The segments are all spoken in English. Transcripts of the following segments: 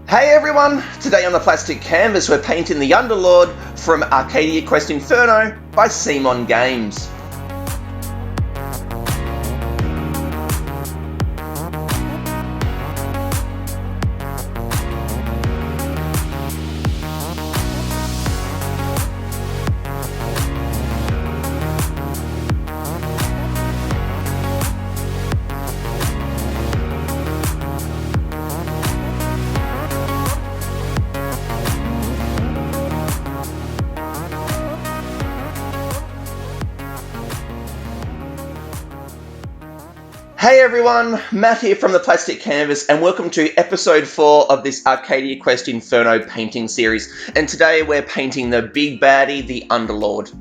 Hey everyone! Today on the plastic canvas we're painting the Underlord from Arcadia Quest Inferno by Simon Games. Hey everyone, Matt here from the Plastic Canvas and welcome to episode 4 of this Arcadia Quest Inferno painting series. And today we're painting the big baddie, the Underlord.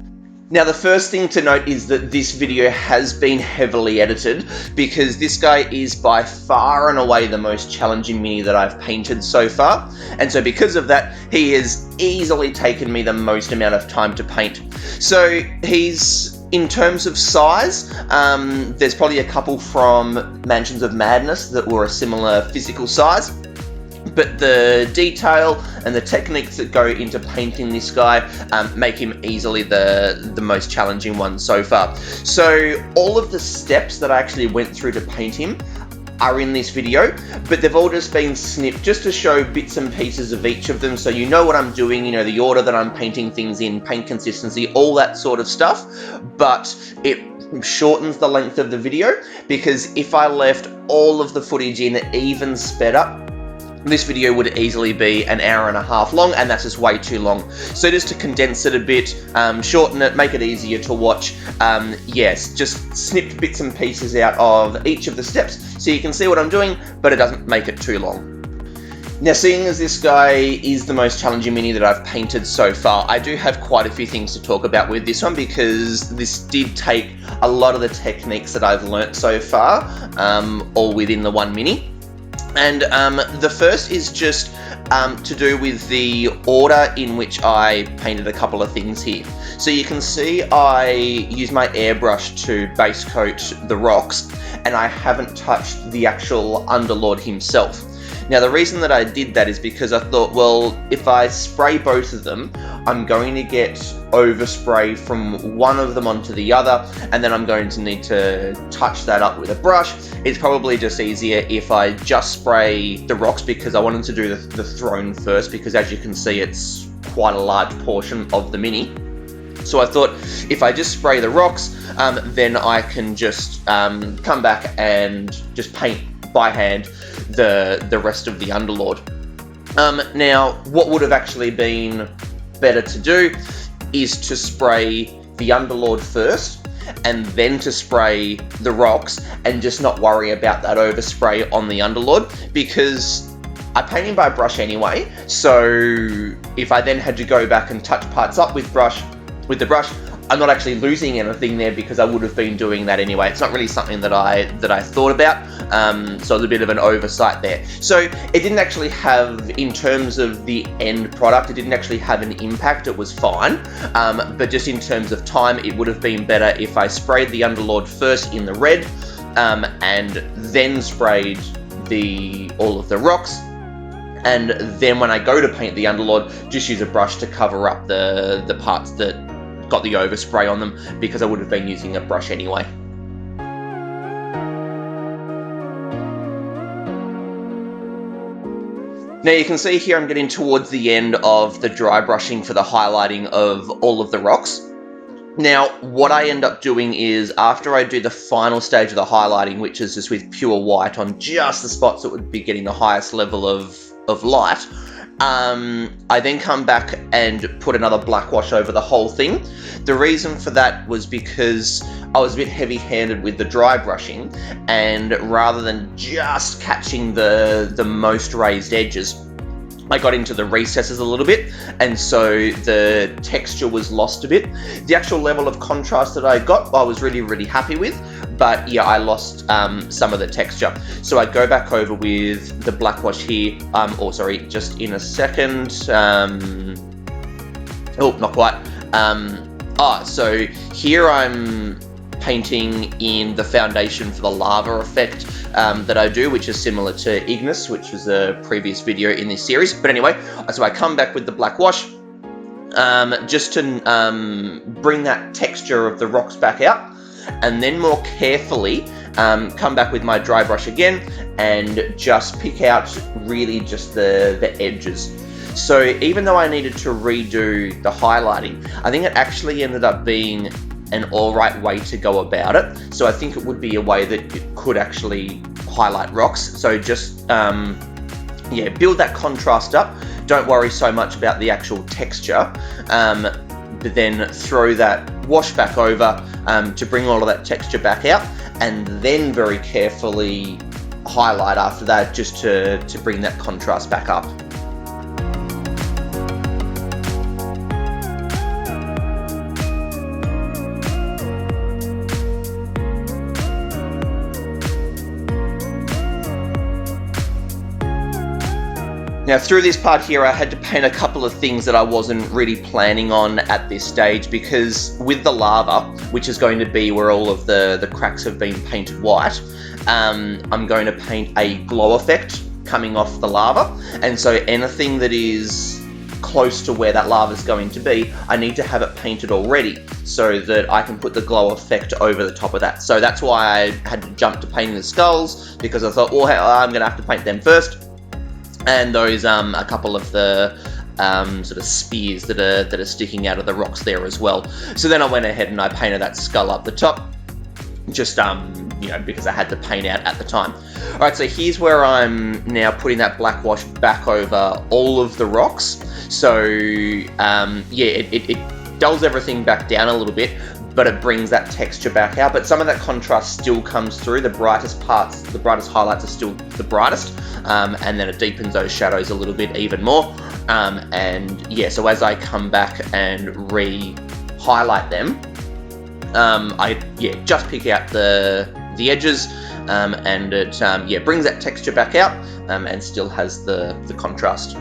Now the first thing to note is that this video has been heavily edited because this guy is by far and away the most challenging mini that I've painted so far. And so because of that, he has easily taken me the most amount of time to paint. So he's, in terms of size, there's probably a couple from Mansions of Madness that were a similar physical size. But the detail and the techniques that go into painting this guy make him easily the most challenging one so far. So all of the steps that I actually went through to paint him are in this video, but they've all just been snipped just to show bits and pieces of each of them, so you know what I'm doing, you know the order that I'm painting things in, paint consistency, all that sort of stuff. But it shortens the length of the video because if I left all of the footage in even sped up, this video would easily be an hour and a half long, and that's just way too long. So just to condense it a bit, shorten it, make it easier to watch, yes, just snipped bits and pieces out of each of the steps so you can see what I'm doing, but it doesn't make it too long. Now, seeing as this guy is the most challenging mini that I've painted so far, I do have quite a few things to talk about with this one because this did take a lot of the techniques that I've learnt so far, all within the one mini. And the first is just to do with the order in which I painted a couple of things here. So you can see I use my airbrush to base coat the rocks, and I haven't touched the actual Underlord himself. Now the reason that I did that is because I thought, well, if I spray both of them, I'm going to get overspray from one of them onto the other, and then I'm going to need to touch that up with a brush. It's probably just easier if I just spray the rocks because I wanted to do the throne first, because as you can see it's quite a large portion of the mini. So I thought if I just spray the rocks, then I can just come back and just paint by hand the rest of the Underlord. Now, what would have actually been better to do is to spray the Underlord first and then to spray the rocks and just not worry about that overspray on the Underlord, because I paint him by brush anyway, so if I then had to go back and touch parts up with the brush, I'm not actually losing anything there because I would have been doing that anyway. It's not really something that I thought about, so it's a bit of an oversight there. So it didn't actually have, in terms of the end product, it didn't actually have an impact. It was fine, but just in terms of time, it would have been better if I sprayed the Underlord first in the red, and then sprayed all of the rocks. And then when I go to paint the Underlord, just use a brush to cover up the parts that got the overspray on them, because I would have been using a brush anyway. Now you can see here I'm getting towards the end of the dry brushing for the highlighting of all of the rocks. Now what I end up doing is, after I do the final stage of the highlighting, which is just with pure white on just the spots that would be getting the highest level of light, I then come back and put another black wash over the whole thing. The reason for that was because I was a bit heavy-handed with the dry brushing, and rather than just catching the most raised edges, I got into the recesses a little bit, and so the texture was lost a bit. The actual level of contrast that I got, I was really, really happy with, but yeah, I lost some of the texture. So I go back over with the black wash here, just in a second. Oh, not quite. So here I'm painting in the foundation for the lava effect that I do, which is similar to Ignis, which was a previous video in this series. But anyway, so I come back with the black wash, just to bring that texture of the rocks back out, and then more carefully come back with my dry brush again and just pick out really just the edges. So even though I needed to redo the highlighting, I think it actually ended up being an alright way to go about it. So I think it would be a way that it could actually highlight rocks. So just yeah, build that contrast up. Don't worry so much about the actual texture, but then throw that wash back over to bring all of that texture back out, and then very carefully highlight after that, just to bring that contrast back up. Now through this part here, I had to paint a couple of things that I wasn't really planning on at this stage, because with the lava, which is going to be where all of the cracks have been painted white, I'm going to paint a glow effect coming off the lava, and so anything that is close to where that lava is going to be, I need to have it painted already so that I can put the glow effect over the top of that. So that's why I had to jump to painting the skulls, because I thought, well, I'm going to have to paint them first. And those, a couple of the sort of spears that are sticking out of the rocks there as well. So then I went ahead and I painted that skull up the top, just you know, because I had the paint out at the time. All right, so here's where I'm now putting that black wash back over all of the rocks. So yeah, it dulls everything back down a little bit, but it brings that texture back out. But some of that contrast still comes through. The brightest parts, the brightest highlights are still the brightest, and then it deepens those shadows a little bit even more. And yeah, so as I come back and re-highlight them, I just pick out the edges, and it brings that texture back out, and still has the contrast.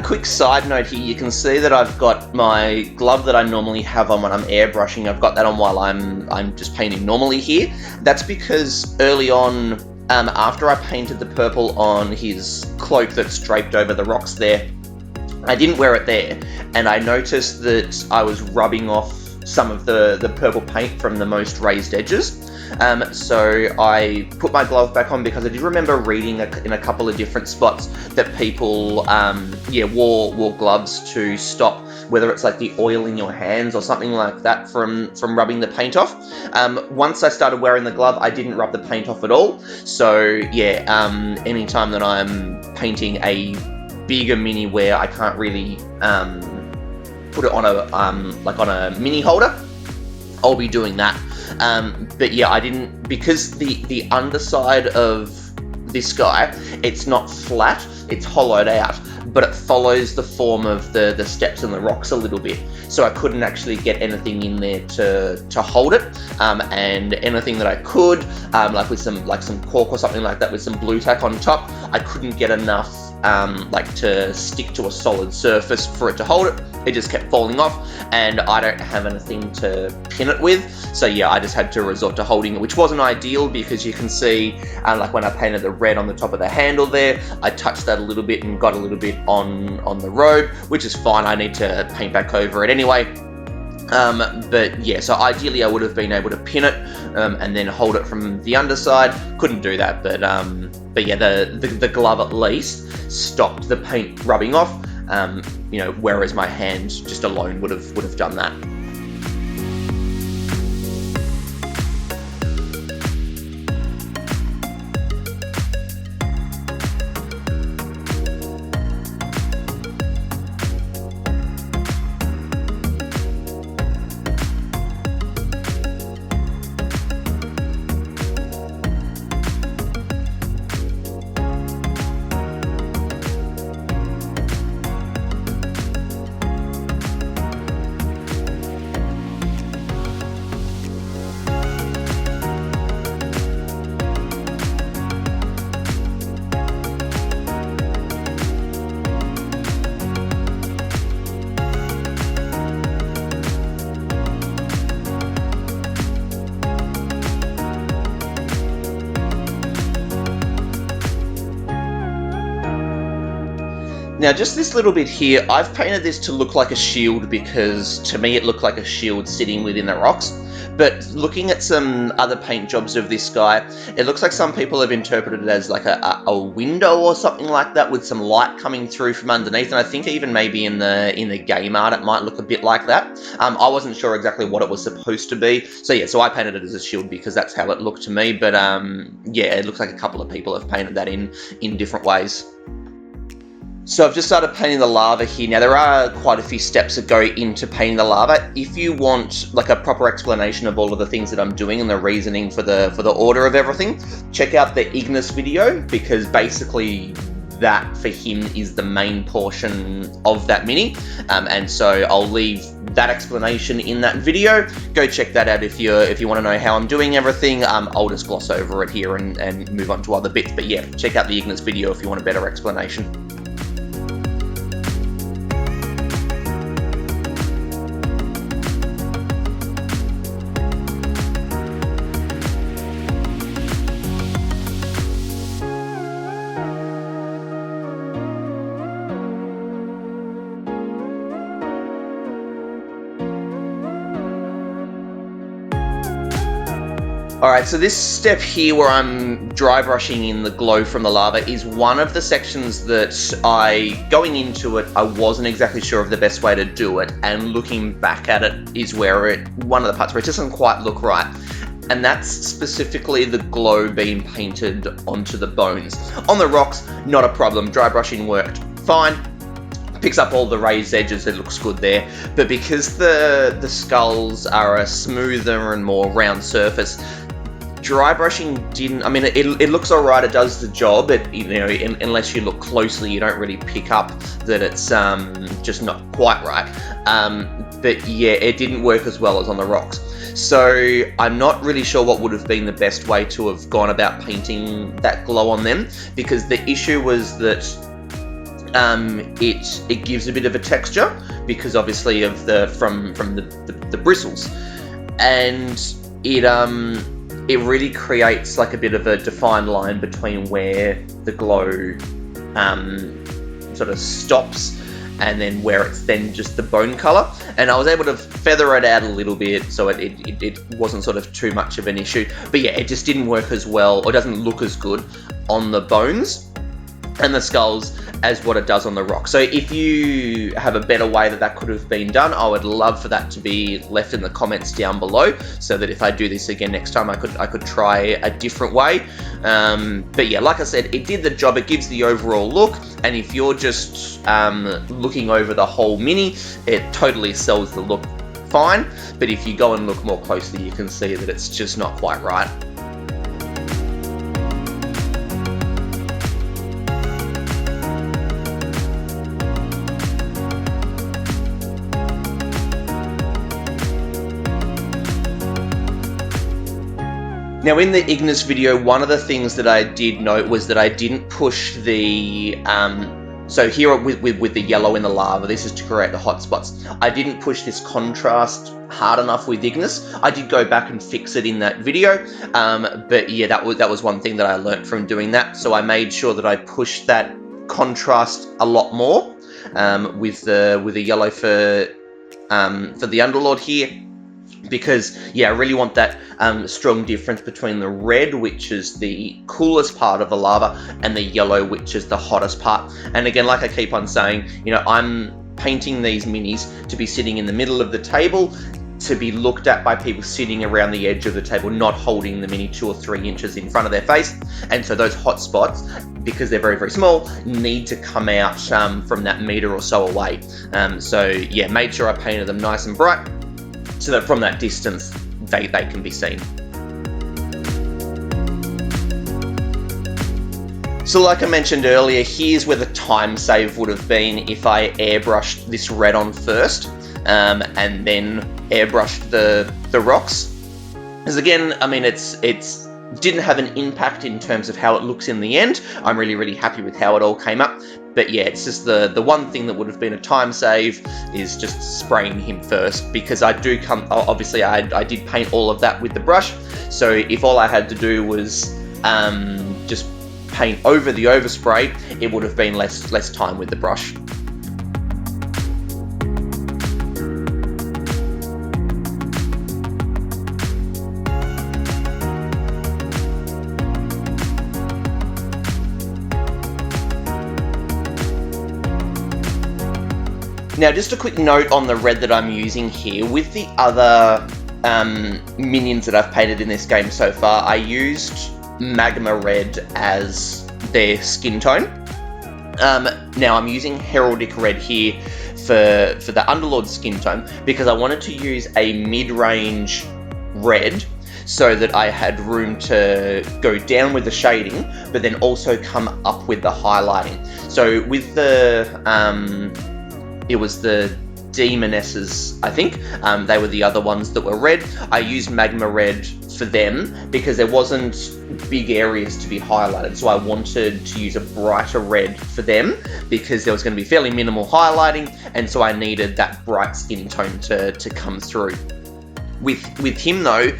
Quick side note here, you can see that I've got my glove that I normally have on when I'm airbrushing. I've got that on while I'm just painting normally here. That's because early on, after I painted the purple on his cloak that's draped over the rocks there, I didn't wear it there, and I noticed that I was rubbing off some of the purple paint from the most raised edges. So I put my glove back on, because I did remember reading in a couple of different spots that people wore gloves to stop, whether it's like the oil in your hands or something like that, from rubbing the paint off. Once I started wearing the glove, I didn't rub the paint off at all. So yeah, anytime that I'm painting a bigger mini where I can't really put it on a mini holder, I'll be doing that. But yeah, I didn't, because the underside of this guy, it's not flat, it's hollowed out, but it follows the form of the steps and the rocks a little bit. So I couldn't actually get anything in there to hold it, and anything that I could, like with some cork or something like that with some blue tack on top, I couldn't get enough to stick to a solid surface for it to hold it. It just kept falling off, and I don't have anything to pin it with. So yeah, I just had to resort to holding it, which wasn't ideal, because you can see, like when I painted the red on the top of the handle there, I touched that a little bit and got a little bit on the robe, which is fine. I need to paint back over it anyway. But yeah, so ideally I would have been able to pin it and then hold it from the underside. Couldn't do that, but yeah, the glove at least stopped the paint rubbing off. Whereas my hand just alone would have done that. Now, just this little bit here, I've painted this to look like a shield because to me it looked like a shield sitting within the rocks. But looking at some other paint jobs of this guy, it looks like some people have interpreted it as like a window or something like that with some light coming through from underneath. And I think even maybe in the game art it might look a bit like that. I wasn't sure exactly what it was supposed to be. So yeah, so I painted it as a shield because that's how it looked to me. But yeah, it looks like a couple of people have painted that in different ways. So I've just started painting the lava here. Now there are quite a few steps that go into painting the lava. If you want like a proper explanation of all of the things that I'm doing and the reasoning for the order of everything, check out the Ignis video, because basically that for him is the main portion of that mini. And so I'll leave that explanation in that video. Go check that out if you want to know how I'm doing everything. I'll just gloss over it here and move on to other bits. But yeah, check out the Ignis video if you want a better explanation. Alright, so this step here where I'm dry brushing in the glow from the lava is one of the sections that going into it, I wasn't exactly sure of the best way to do it, and looking back at it is one of the parts where it doesn't quite look right. And that's specifically the glow being painted onto the bones. On the rocks, not a problem, dry brushing worked fine. Picks up all the raised edges, it looks good there. But because the skulls are a smoother and more round surface, dry brushing didn't, I mean, it looks alright, it does the job, unless you look closely, you don't really pick up that it's just not quite right. But yeah, it didn't work as well as on the rocks. So I'm not really sure what would have been the best way to have gone about painting that glow on them, because the issue was that it gives a bit of a texture because obviously of from the bristles, and it really creates like a bit of a defined line between where the glow sort of stops and then where it's then just the bone color. And I was able to feather it out a little bit so it wasn't sort of too much of an issue. But yeah, it just didn't work as well, or doesn't look as good on the bones and the skulls as what it does on the rock. So if you have a better way that could have been done, I would love for that to be left in the comments down below, so that if I do this again next time, I could try a different way. But yeah, like I said, it did the job. It gives the overall look, and if you're just looking over the whole mini, it totally sells the look fine. But if you go and look more closely, you can see that it's just not quite right. Now in the Ignis video, one of the things that I did note was that I didn't push the, so here with the yellow in the lava, this is to create the hot spots. I didn't push this contrast hard enough with Ignis. I did go back and fix it in that video, but yeah, that was one thing that I learnt from doing that. So I made sure that I pushed that contrast a lot more with the yellow for the Underlord here. Because yeah, I really want that strong difference between the red, which is the coolest part of the lava, and the yellow, which is the hottest part. And again, like I keep on saying, I'm painting these minis to be sitting in the middle of the table, to be looked at by people sitting around the edge of the table, not holding the mini 2 or 3 inches in front of their face. And so those hot spots, because they're very, very small, need to come out from that meter or so away. So yeah, made sure I painted them nice and bright, so that from that distance, they can be seen. So like I mentioned earlier, here's where the time save would have been if I airbrushed this red on first, and then airbrushed the rocks. Because again, I mean, it's didn't have an impact in terms of how it looks in the end. I'm really, really happy with how it all came up. But yeah, it's just the one thing that would have been a time save is just spraying him first, because obviously I did paint all of that with the brush. So if all I had to do was just paint over the overspray, it would have been less time with the brush. Now, just a quick note on the red that I'm using here. With the other minions that I've painted in this game so far, I used Magma Red as their skin tone. Now, I'm using Heraldic Red here for the Underlord skin tone because I wanted to use a mid-range red so that I had room to go down with the shading, but then also come up with the highlighting. So with the... it was the Demonesses, I think. They were the other ones that were red. I used Magma Red for them because there wasn't big areas to be highlighted. So I wanted to use a brighter red for them because there was going to be fairly minimal highlighting. And so I needed that bright skin tone to come through. With him though,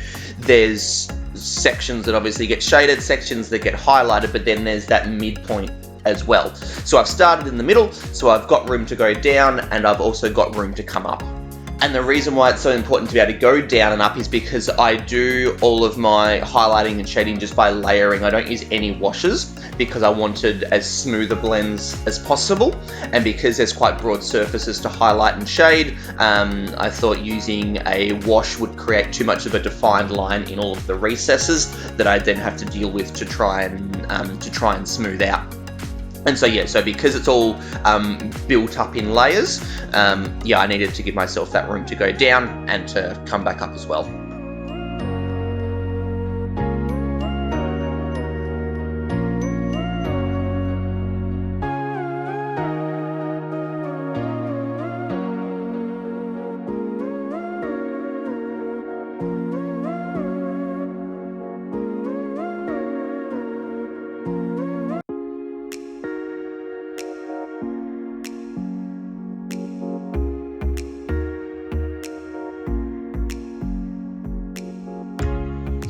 there's sections that obviously get shaded, sections that get highlighted, but then there's that midpoint as well. So I've started in the middle, so I've got room to go down, and I've also got room to come up. And the reason why it's so important to be able to go down and up is because I do all of my highlighting and shading just by layering. I don't use any washes because I wanted as smooth a blends as possible, and because there's quite broad surfaces to highlight and shade, I thought using a wash would create too much of a defined line in all of the recesses that I'd then have to deal with to try and smooth out. And so yeah, so because it's all built up in layers, yeah, I needed to give myself that room to go down and to come back up as well.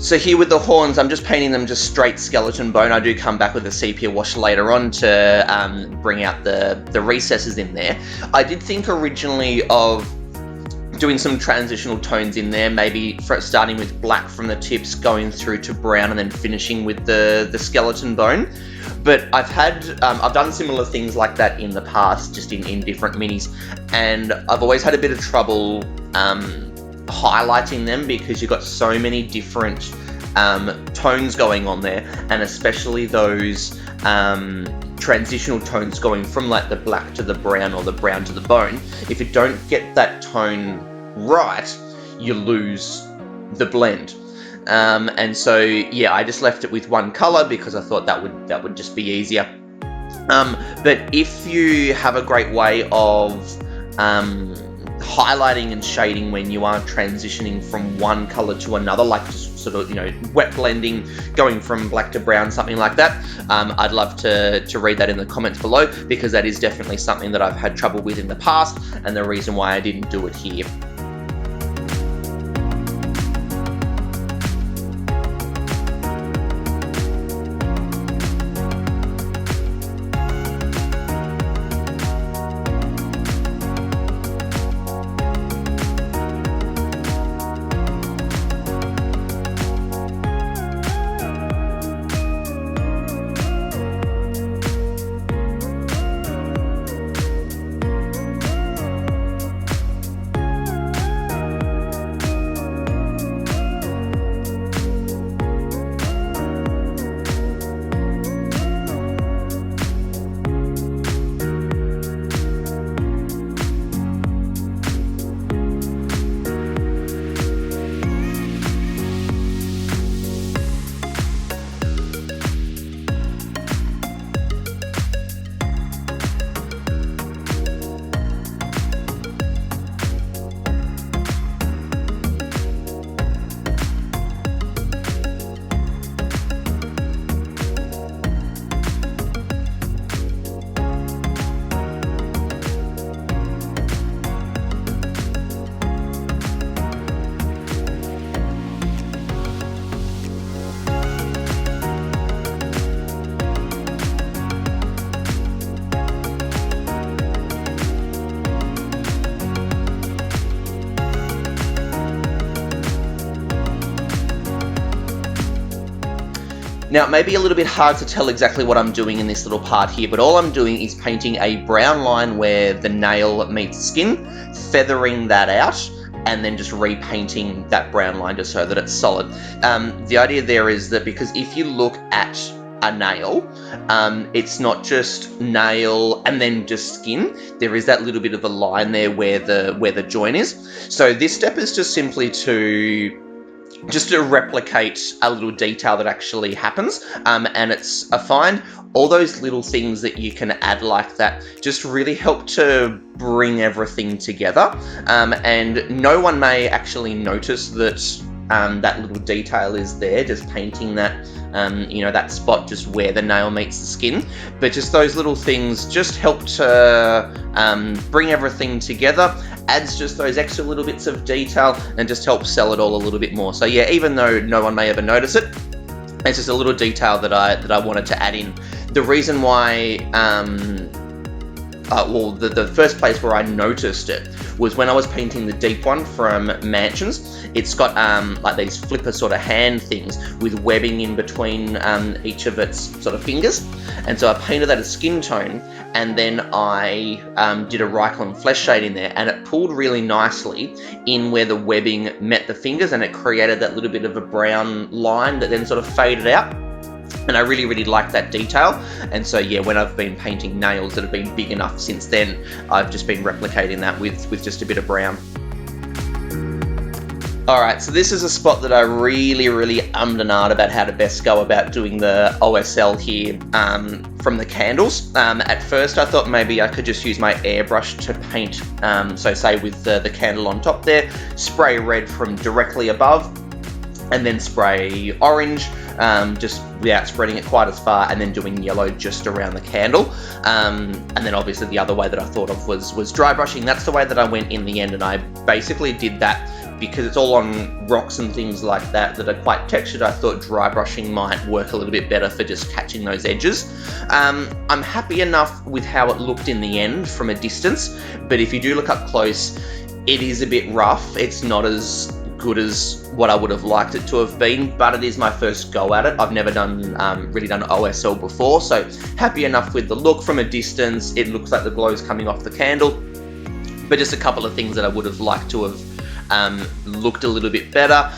So here with the horns, I'm just painting them just straight skeleton bone. I do come back with a sepia wash later on to bring out the recesses in there. I did think originally of doing some transitional tones in there, maybe starting with black from the tips, going through to brown, and then finishing with the skeleton bone. But I've done similar things like that in the past, just in different minis, and I've always had a bit of trouble highlighting them because you've got so many different tones going on there, and especially those transitional tones going from like the black to the brown or the brown to the bone. If you don't get that tone right, you lose the blend. And so yeah, I just left it with one color because I thought that would just be easier. But if you have a great way of highlighting and shading when you are transitioning from one color to another, like just sort of, wet blending, going from black to brown, something like that, I'd love to read that in the comments below, because that is definitely something that I've had trouble with in the past, and the reason why I didn't do it here. Now, it may be a little bit hard to tell exactly what I'm doing in this little part here, but all I'm doing is painting a brown line where the nail meets the skin, feathering that out, and then just repainting that brown line just so that it's solid. The idea there is that because if you look at a nail, it's not just nail and then just skin. There is that little bit of a line there where the joint is. So this step is just simply to replicate a little detail that actually happens, and it's a find. All those little things that you can add like that just really help to bring everything together, and no one may actually notice that that little detail is there, just painting that, that spot just where the nail meets the skin. But just those little things just help to bring everything together, adds just those extra little bits of detail, and just helps sell it all a little bit more. So yeah, even though no one may ever notice it, it's just a little detail that I wanted to add in. The reason why, the first place where I noticed it was when I was painting the deep one from Mansions. It's got like these flipper sort of hand things with webbing in between each of its sort of fingers, and so I painted that as skin tone, and then I did a Rikland flesh shade in there, and it pulled really nicely in where the webbing met the fingers, and it created that little bit of a brown line that then sort of faded out. And I really, really like that detail. And so yeah, when I've been painting nails that have been big enough since then, I've just been replicating that with just a bit of brown. Alright, so this is a spot that I really, really ummed and ahed about how to best go about doing the OSL here from the candles. At first I thought maybe I could just use my airbrush to paint, so say with the candle on top there, spray red from directly above, and then spray orange, just without spreading it quite as far, and then doing yellow just around the candle. And then obviously the other way that I thought of was dry brushing. That's the way that I went in the end, and I basically did that because it's all on rocks and things like that are quite textured. I thought dry brushing might work a little bit better for just catching those edges. I'm happy enough with how it looked in the end from a distance, but if you do look up close, it is a bit rough. It's not as good as what I would have liked it to have been, but it is my first go at it. I've never really done OSL before, so happy enough with the look from a distance. It looks like the glow's coming off the candle, but just a couple of things that I would have liked to have looked a little bit better.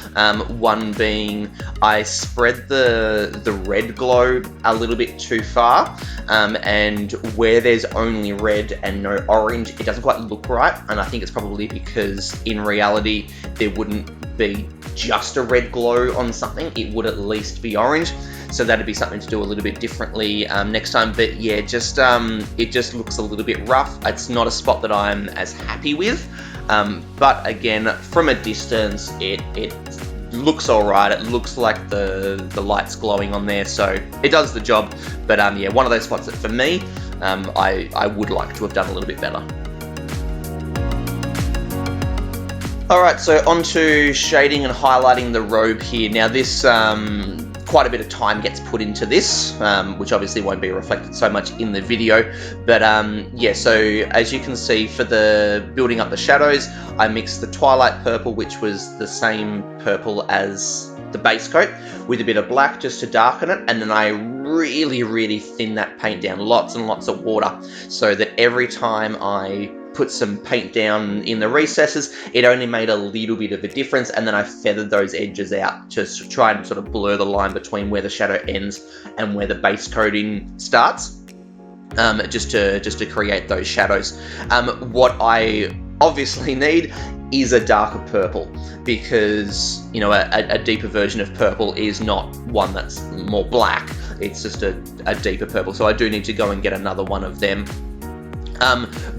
One being I spread the red glow a little bit too far, and where there's only red and no orange, it doesn't quite look right, and I think it's probably because in reality there wouldn't be just a red glow on something, it would at least be orange. So that'd be something to do a little bit differently next time. But yeah, it just looks a little bit rough. It's not a spot that I'm as happy with. But again, from a distance, it looks alright. It looks like the light's glowing on there, so it does the job. But yeah, one of those spots that for me, I would like to have done a little bit better. Alright, so on to shading and highlighting the robe here. Now this, quite a bit of time gets put into this, which obviously won't be reflected so much in the video, but yeah, so as you can see for the building up the shadows, I mixed the Twilight Purple, which was the same purple as the base coat, with a bit of black just to darken it, and then I really, really thin that paint down, lots and lots of water, so that every time I put some paint down in the recesses, it only made a little bit of a difference, and then I feathered those edges out to try and sort of blur the line between where the shadow ends and where the base coating starts, just to create those shadows. What I obviously need is a darker purple, because a deeper version of purple is not one that's more black, it's just a deeper purple, so I do need to go and get another one of them.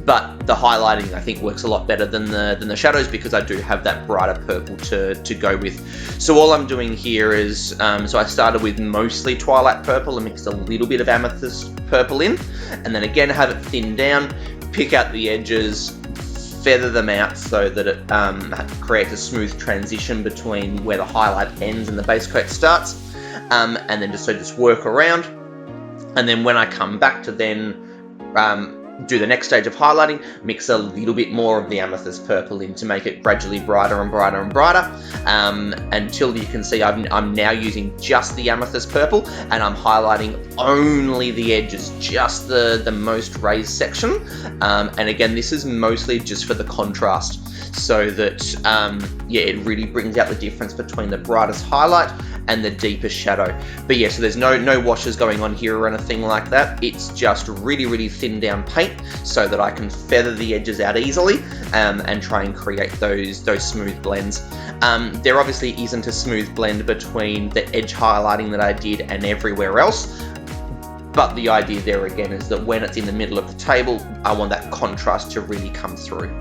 But the highlighting I think works a lot better than the shadows, because I do have that brighter purple to go with. So all I'm doing here is, so I started with mostly Twilight Purple and mixed a little bit of Amethyst Purple in, and then again have it thinned down, pick out the edges, feather them out so that it creates a smooth transition between where the highlight ends and the base coat starts, and then just work around. And then when I come back to then do the next stage of highlighting, mix a little bit more of the amethyst purple in to make it gradually brighter and brighter and brighter, until you can see I'm now using just the amethyst purple, and I'm highlighting only the edges, just the most raised section, and again, this is mostly just for the contrast, so that yeah, it really brings out the difference between the brightest highlight and the deepest shadow. But yeah, so there's no washes going on here or anything like that. It's just really thin down paint so that I can feather the edges out easily, and try and create those smooth blends. There obviously isn't a smooth blend between the edge highlighting that I did and everywhere else, but the idea there again is that when it's in the middle of the table, I want that contrast to really come through.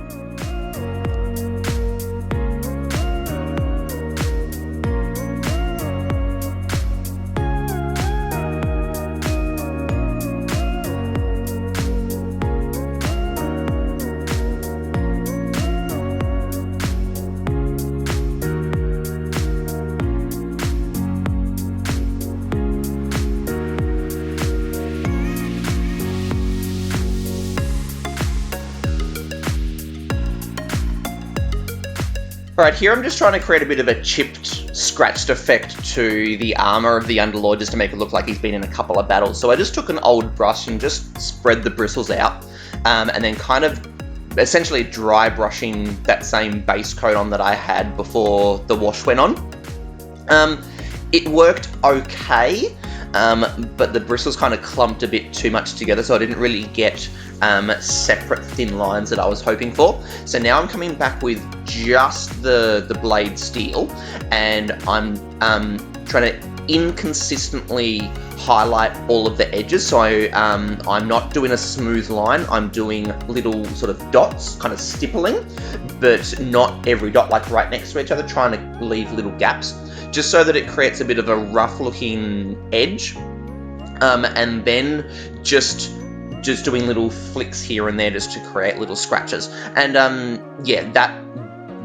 Alright, here I'm just trying to create a bit of a chipped, scratched effect to the armor of the Underlord, just to make it look like he's been in a couple of battles. So I just took an old brush and just spread the bristles out, and then kind of essentially dry brushing that same base coat on that I had before the wash went on. It worked okay, but the bristles kind of clumped a bit too much together, so I didn't really get separate thin lines that I was hoping for. So now I'm coming back with just the blade steel, and I'm trying to inconsistently highlight all of the edges. So I'm not doing a smooth line, I'm doing little sort of dots, kind of stippling, but not every dot like right next to each other, trying to leave little gaps, just so that it creates a bit of a rough looking edge, and then just doing little flicks here and there just to create little scratches. And yeah,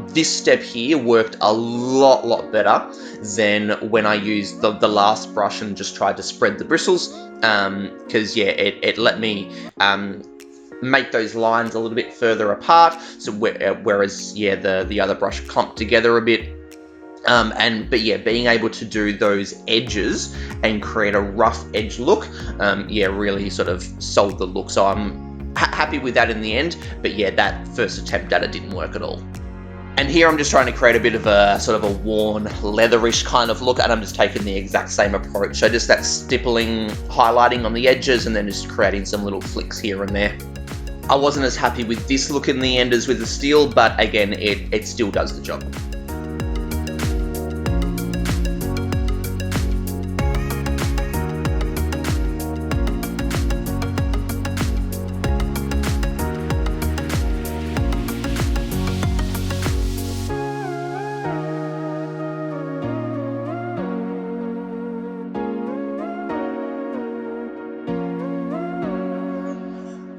this step here worked a lot better than when I used the last brush and just tried to spread the bristles, because yeah, it let me make those lines a little bit further apart, so whereas yeah, the other brush clumped together a bit. But yeah, being able to do those edges and create a rough edge look, yeah, really sort of sold the look. So I'm happy with that in the end, but yeah, that first attempt at it didn't work at all. And here I'm just trying to create a bit of a sort of a worn, leatherish kind of look, and I'm just taking the exact same approach. So just that stippling, highlighting on the edges, and then just creating some little flicks here and there. I wasn't as happy with this look in the end as with the steel, but again, it still does the job.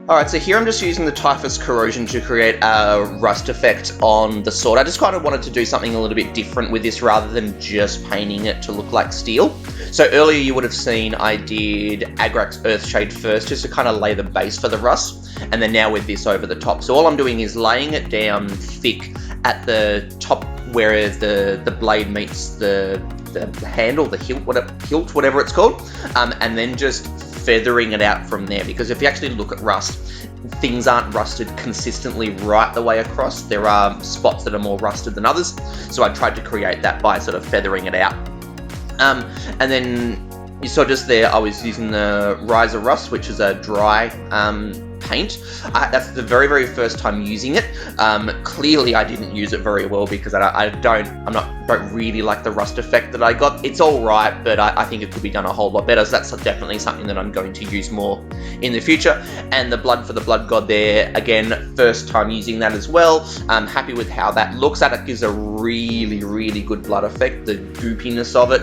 Alright, so here I'm just using the Typhus Corrosion to create a rust effect on the sword. I just kind of wanted to do something a little bit different with this rather than just painting it to look like steel. So earlier you would have seen I did Agrak's Earthshade first, just to kind of lay the base for the rust, and then now with this over the top. So all I'm doing is laying it down thick at the top where the blade meets the handle, the hilt, whatever it's called, and then just feathering it out from there, because if you actually look at rust, things aren't rusted consistently right the way across. There are spots that are more rusted than others, so I tried to create that by sort of feathering it out. And then you saw just there I was using the Riser Rust, which is a dry paint. That's the very first time using it. Clearly I didn't use it very well, because I don't really like the rust effect that I got. It's all right, but I think it could be done a whole lot better, so that's definitely something that I'm going to use more in the future. And the Blood for the Blood God there, again, first time using that as well. I'm happy with how that looks. That gives a really good blood effect. The goopiness of it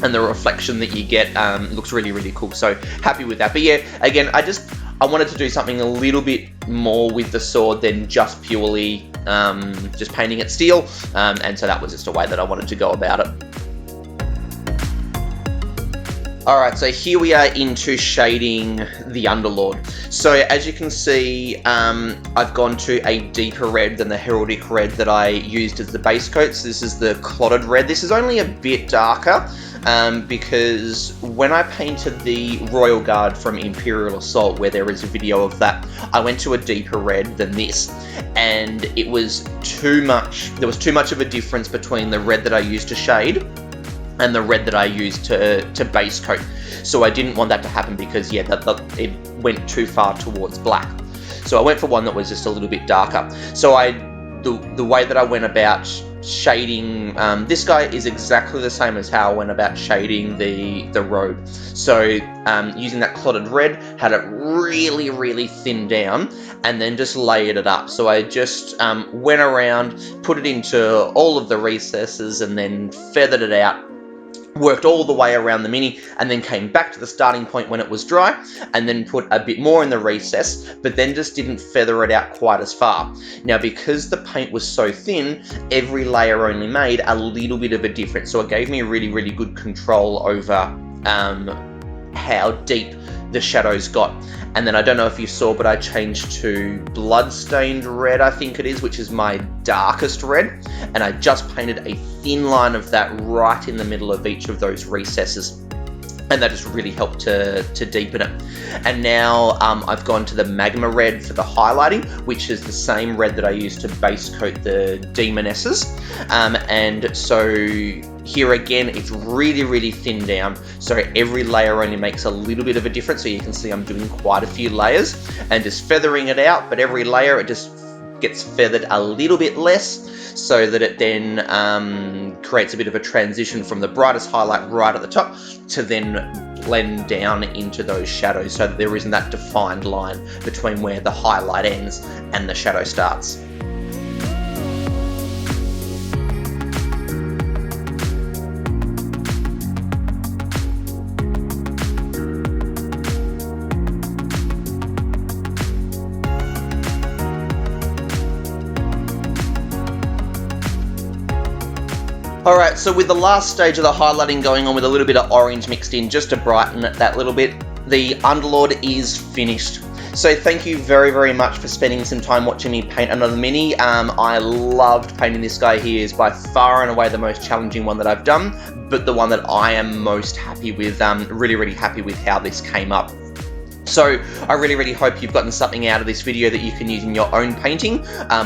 and the reflection that you get looks really cool, so happy with that. But yeah, again, I wanted to do something a little bit more with the sword than just purely just painting it steel, and so that was just a way that I wanted to go about it. Alright, so here we are into shading the Underlord. So as you can see, I've gone to a deeper red than the heraldic red that I used as the base coat. So this is the clotted red. This is only a bit darker because when I painted the Royal Guard from Imperial Assault, where there is a video of that, I went to a deeper red than this, and it was too much. There was too much of a difference between the red that I used to shade and the red that I used to base coat. So I didn't want that to happen because, yeah, it went too far towards black. So I went for one that was just a little bit darker. So the way that I went about shading this guy is exactly the same as how I went about shading the robe. So using that clotted red, had it really, really thin down, and then just layered it up. So I just went around, put it into all of the recesses, and then feathered it out, worked all the way around the mini, and then came back to the starting point when it was dry, and then put a bit more in the recess, but then just didn't feather it out quite as far. Now, because the paint was so thin, every layer only made a little bit of a difference, so it gave me really, really good control over how deep the shadows got. And then I don't know if you saw, but I changed to bloodstained red, I think it is, which is my darkest red, and I just painted a thin line of that right in the middle of each of those recesses, and that just really helped to deepen it. And now I've gone to the magma red for the highlighting, which is the same red that I used to base coat the demonesses, and so here again, it's really, really thin down, so every layer only makes a little bit of a difference. So you can see I'm doing quite a few layers and just feathering it out, but every layer it just gets feathered a little bit less, so that it then creates a bit of a transition from the brightest highlight right at the top to then blend down into those shadows, so that there isn't that defined line between where the highlight ends and the shadow starts. Alright, so with the last stage of the highlighting going on with a little bit of orange mixed in just to brighten it that little bit, the Underlord is finished. So thank you very, very much for spending some time watching me paint another mini. I loved painting this guy. He is by far and away the most challenging one that I've done, but the one that I am most happy with, really, really happy with how this came up. So I really, really hope you've gotten something out of this video that you can use in your own painting,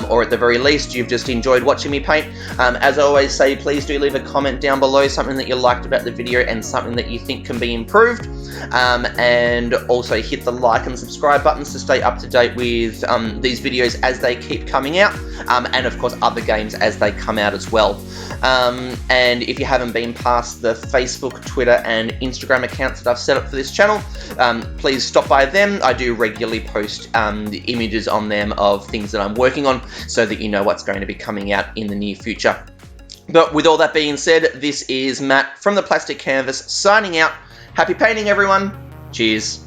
or at the very least, you've just enjoyed watching me paint. As I always say, please do leave a comment down below, something that you liked about the video and something that you think can be improved. And also hit the like and subscribe buttons to stay up to date with these videos as they keep coming out, and of course other games as they come out as well. And if you haven't been past the Facebook, Twitter and Instagram accounts that I've set up for this channel, please stop by them. I do regularly post the images on them of things that I'm working on, so that you know what's going to be coming out in the near future. But with all that being said, this is Matt from the Plastic Canvas signing out. Happy painting, everyone. Cheers.